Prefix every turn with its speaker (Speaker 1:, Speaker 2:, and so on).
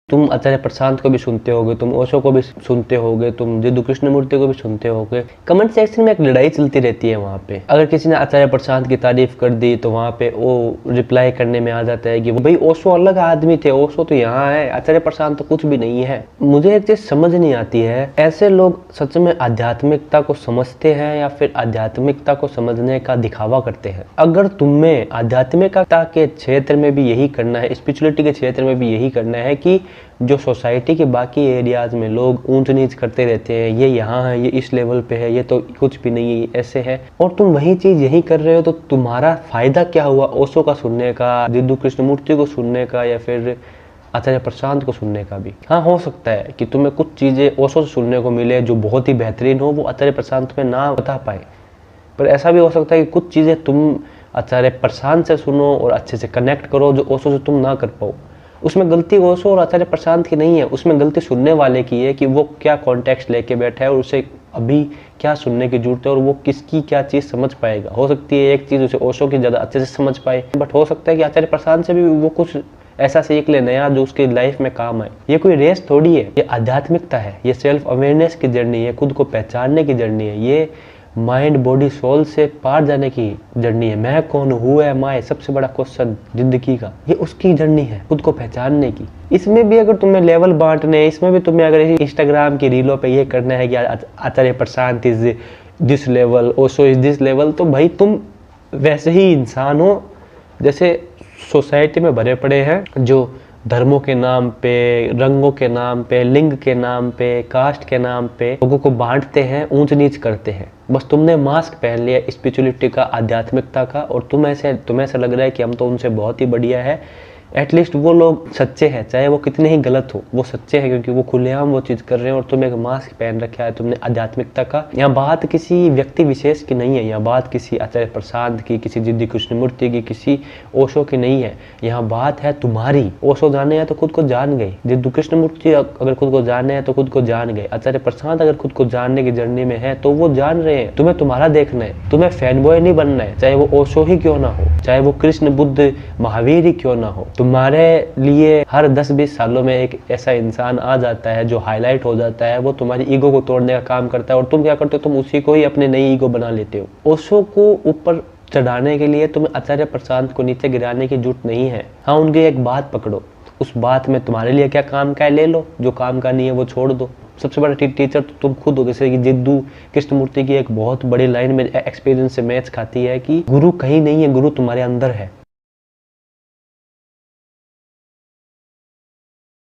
Speaker 1: तुम आचार्य प्रशांत को भी सुनते होगे, तुम ओशो को भी सुनते होगे, तुम जिद्दू कृष्णमूर्ति को भी सुनते होगे। कमेंट सेक्शन में एक लड़ाई चलती रहती है वहाँ पे। अगर किसी ने आचार्य प्रशांत की तारीफ कर दी तो वहाँ पे वो रिप्लाई करने में आ जाता है कि भाई ओशो अलग आदमी थे, ओशो तो यहाँ है, आचार्य प्रशांत तो कुछ भी नहीं है। मुझे एक चीज समझ नहीं आती है, ऐसे लोग सच में आध्यात्मिकता को समझते हैं या फिर आध्यात्मिकता को समझने का दिखावा करते हैं। अगर तुम्हें आध्यात्मिकता के क्षेत्र में भी यही करना है, स्पिरिचुअलिटी के क्षेत्र में भी यही करना है कि जो सोसाइटी के बाकी एरियाज में लोग ऊंच नीच करते रहते हैं, ये यहाँ है, ये इस लेवल पे है, ये तो कुछ भी नहीं है, ऐसे है, और तुम वही चीज यही कर रहे हो, तो तुम्हारा फायदा क्या हुआ ओशो का सुनने का, जिद्दू कृष्णमूर्ति को सुनने का, या फिर आचार्य प्रशांत को सुनने का भी। हाँ, हो सकता है कि तुम्हें कुछ चीजें ओशो से सुनने को मिले जो बहुत ही बेहतरीन हो, वो आचार्य प्रशांत में ना बता पाए, पर ऐसा भी हो सकता है कि कुछ चीजें तुम आचार्य प्रशांत से सुनो और अच्छे से कनेक्ट करो जो ओशो से तुम ना कर पाओ। उसमें गलती ओशो और आचार्य प्रशांत की नहीं है, उसमें गलती सुनने वाले की है कि वो क्या कॉन्टेक्स्ट लेके बैठा है और उसे अभी क्या सुनने की जरूरत है और वो किसकी क्या चीज़ समझ पाएगा। हो सकती है एक चीज़ उसे ओशो की ज़्यादा अच्छे से समझ पाए, बट हो सकता है कि आचार्य प्रशांत से भी वो कुछ ऐसा सीख ले नया जो उसकी लाइफ में काम आए। ये कोई रेस थोड़ी है, ये आध्यात्मिकता है, ये सेल्फ अवेयरनेस की जर्नी है, खुद को पहचानने की जर्नी है, ये माइंड बॉडी सोल से पार जाने की जर्नी है। मैं कौन हूँ है माय सबसे बड़ा क्वेश्चन जिंदगी का, ये उसकी जर्नी है खुद को पहचानने की। इसमें भी अगर तुम्हें लेवल बांटने, इसमें भी तुम्हें अगर इंस्टाग्राम की रीलों पे ये करना है कि Acharya Prashant is this level, Osho is this level, तो भाई तुम वैसे ही इंसान हो जैसे सोसाइटी में भरे पड़े हैं, जो धर्मों के नाम पे, रंगों के नाम पे, लिंग के नाम पे, कास्ट के नाम पे लोगों को बांटते हैं, ऊंच नीच करते हैं। बस तुमने मास्क पहन लिया स्पिरिचुअलिटी का, आध्यात्मिकता का, और तुम्हें ऐसा लग रहा है कि हम तो उनसे बहुत ही बढ़िया है। एटलीस्ट वो लोग सच्चे हैं, चाहे वो कितने ही गलत हो, वो सच्चे हैं क्योंकि वो खुलेआम वो चीज़ कर रहे हैं और तुम एक मास्क पहन रखा है तुमने आध्यात्मिकता का। यहाँ बात किसी व्यक्ति विशेष की नहीं है, यहाँ बात किसी आचार्य प्रशांत की, किसी जिद्दू कृष्णमूर्ति की, किसी ओशो की नहीं है, यहाँ बात है तुम्हारी। ओशो जाने हैं तो खुद को जान गए, जिद्दू कृष्णमूर्ति अगर खुद को जाने हैं तो खुद को जान गए, आचार्य प्रशांत अगर खुद को जानने की जर्नी में है तो वो जान रहे हैं। तुम्हें तुम्हारा देखना है, तुम्हें फैन बॉय नहीं बनना है, चाहे वो ओशो ही क्यों ना हो, चाहे वो कृष्ण बुद्ध महावीर ही क्यों ना हो। तुम्हारे लिए हर 10-20 सालों में एक ऐसा इंसान आ जाता है जो हाईलाइट हो जाता है, वो तुम्हारी ईगो को तोड़ने का काम करता है, और तुम क्या करते हो, तुम उसी को ही अपने नई ईगो बना लेते हो। ओशो को ऊपर चढ़ाने के लिए तुम्हें आचार्य प्रशांत को नीचे गिराने की जरूरत नहीं है। हाँ, उनकी एक बात पकड़ो, उस बात में तुम्हारे लिए क्या काम का है ले लो, जो काम का नहीं है वो छोड़ दो। सबसे बड़ा टीचर तो तुम खुद हो। जैसे कि जिद्दू कृष्णमूर्ति की एक बहुत बड़ी लाइन में एक्सपीरियंस से मैच खाती है कि गुरु कहीं नहीं है, गुरु तुम्हारे अंदर है।